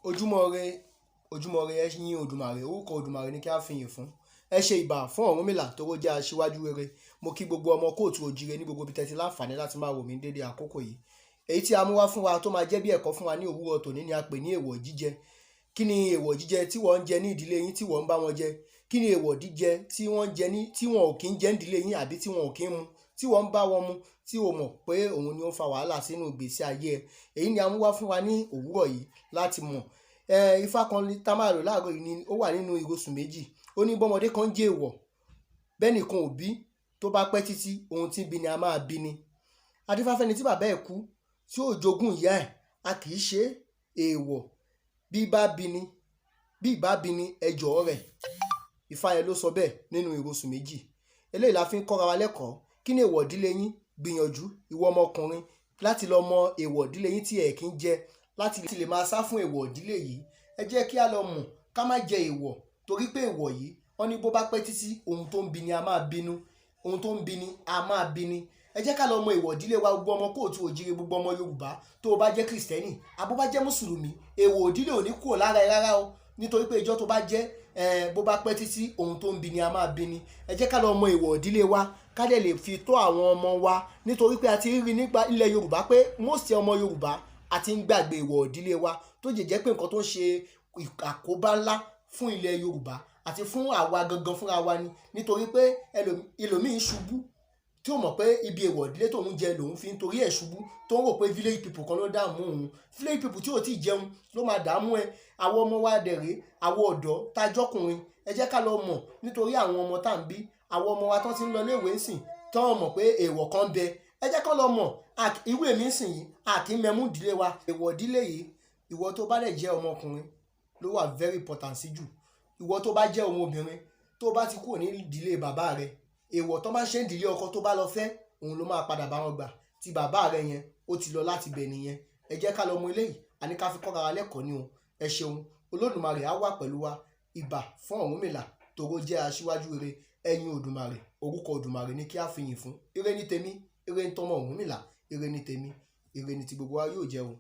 ojúmọ́ ire ẹ yìn Òdùmarè, orúkọ Òdùmarè ni kí a fìyìn fún. Ẹ ṣe ìbà fún Ọ̀rúnmìlà tó jẹ́ aṣíwájú rere. Mo kí gbogbo ọmọ kóòtù òjíire ní gbogbo ibi tẹ́tí láǹfààní láti máa wò mí dédé àkókò yìí. Èyí tí a mú wá fún wa tó máa jẹ́ bí ẹ̀kọ́ fún wa ní òwúrọ̀ tòní ni a pè ní èèwọ̀ jíjẹ. Kí ni èèwọ̀ jíjẹ tí wọ́n ń jẹ ní ìdílé yín tí wọ́n ń bá wọn jẹ? Kí ni èèwọ̀ jíjẹ tí wọ́n ń jẹ tí wọn ò kí ń jẹ ní ìdílé yín àbí tí wọn ò kí ń mu tí wọ́n ń bá wọn mu tí o mọ̀ pé òun ni ó ń fa wàhálà sínú ìgbésí ayé ẹ? Èyí ni a mú wá fún wa ní òwúrọ̀ yìí láti mọ̀. Ifá kan tá máa lò láàárọ̀ yìí ni ó wà nínú ìrosùn méjì. Ó ní bọ́mọdé kan jẹ́ èèwọ̀ bẹ́ẹ̀ nìkan ò bí tó bá pẹ́ títí ohun tí ń bí ni a máa bí ni. Adífáfẹ́ni tí bàbá ẹ̀ kú tí ó jogún ìyá ẹ̀ a kì í ṣe èèwọ̀ bí ìbá bí ni ẹjọ́ rẹ̀. Ifá yẹn ló sọ bẹ́ẹ̀ nínú ìrosùn méjì. Eléyìí la fi ń kọ́ra wa lẹ́kọ̀ọ́. Kí ni èèwọ̀ ìdílé yín? Gbìyànjú ìwọ ọmọkùnrin láti lọ mọ èèwọ̀ ìdílé yín tí ẹ kì í jẹ láti lè máa sá fún èèwọ̀ ìdílé yìí. Ẹ jẹ́ kí a lọ mọ̀ ká má jẹ èèwọ̀ torí pé èèwọ̀ yìí wọ́n ní bó bá pẹ́ títí ohun tó ń bí ni a máa bínú, ohun tó ń bí ni a máa bí ni. Ẹ jẹ́ ká lọ mọ èèwọ̀ ìdílé wa. Gbogbo ọmọ kóòtù òjíire, gbogbo ọmọ Yorùbá tó o bá jẹ́ Kristẹni àbó bá jẹ́ Mùsùlùmí, èèwọ̀ ìdílé ò ní kúrò lára ẹ rárá o, nítorí pé ìjọ tó bá jẹ́ bó bá pẹ́ títí ohun tó ń bí ni a máa bí ni. Ẹ jẹ́ ká lọ mọ èèwọ̀ ìdílé wa ká dẹ̀ lè fi tó àwọn ọmọ wa, nítorí pé a ti rí nípa ilẹ̀ Yorùbá pé mọ́ọ̀sì ọmọ Yorùbá a ti ń gbàgbé èèwọ̀ ìdílé wa tó jẹ́ pé nǹkan tó ń ṣe àkóbá ńlá fún ilẹ̀ Yorùbá àti fún àwa gangan fúnra wa ni. Nítorí pé ẹlòmíín ṣubú tí ó mọ̀ pé ibi èèwọ̀ ìdílé tóun jẹ lòun fi ń torí ẹ̀ ṣubú, tó ń rò pé village people kan ló dààmú òun. Village people tí ò tí ì jẹun ló máa dààmú ẹ. Àwọn ọmọ wa dẹ̀rẹ́, àwọn ọ̀dọ́ tájọ́kùnrin, ẹ jẹ́ ká lọ mọ̀ nítorí àwọn ọmọ tá à ń bí, àwọn ọmọ wa tán ti ń lọ léèwé ń sìn tán mọ̀ pé èèwọ̀ kan bẹ. Ẹ jẹ́ ká lọ mọ̀ irú èmi ń sìn yìí a kì í mẹ́mú ìdílé wa. Èèwọ̀ ìdílé yìí ìwọ tó bá dẹ̀ jẹ́ ọmọkùnrin ló wà very important sí jù. Ìwọ tó bá jẹ́ ọmọbìnrin tó bá ti kúrò ní ìdílé bàbá rẹ, èèwọ̀ tó máa ń ṣe ìdílé ọkọ tó bá lọ fẹ́ òun ló máa padà bá wọn gbà. Tí bàbá rẹ yẹn ó ti lọ láti bẹ̀ nìyẹn. Ẹ jẹ́ ká lọ mọ eléyìí, àní ká fi kọ́ra wa lẹ́kọ̀ọ́ ni o. Ẹ ṣeun, Olódùmarè á wà pẹ̀lú wa. Ìbà fún Ọ̀rúnmìlà tòró jẹ́ aṣíwájú rere. Ẹ̀yin Òdùmarè, orúkọ Òdùmarè ni kí a fìyìn fún. Ire ni tèmi, ire ni tọmọ Ọ̀rúnmìlà, ire ni tèmi, ire ni ti gbogbo wa yóò jẹ́ o.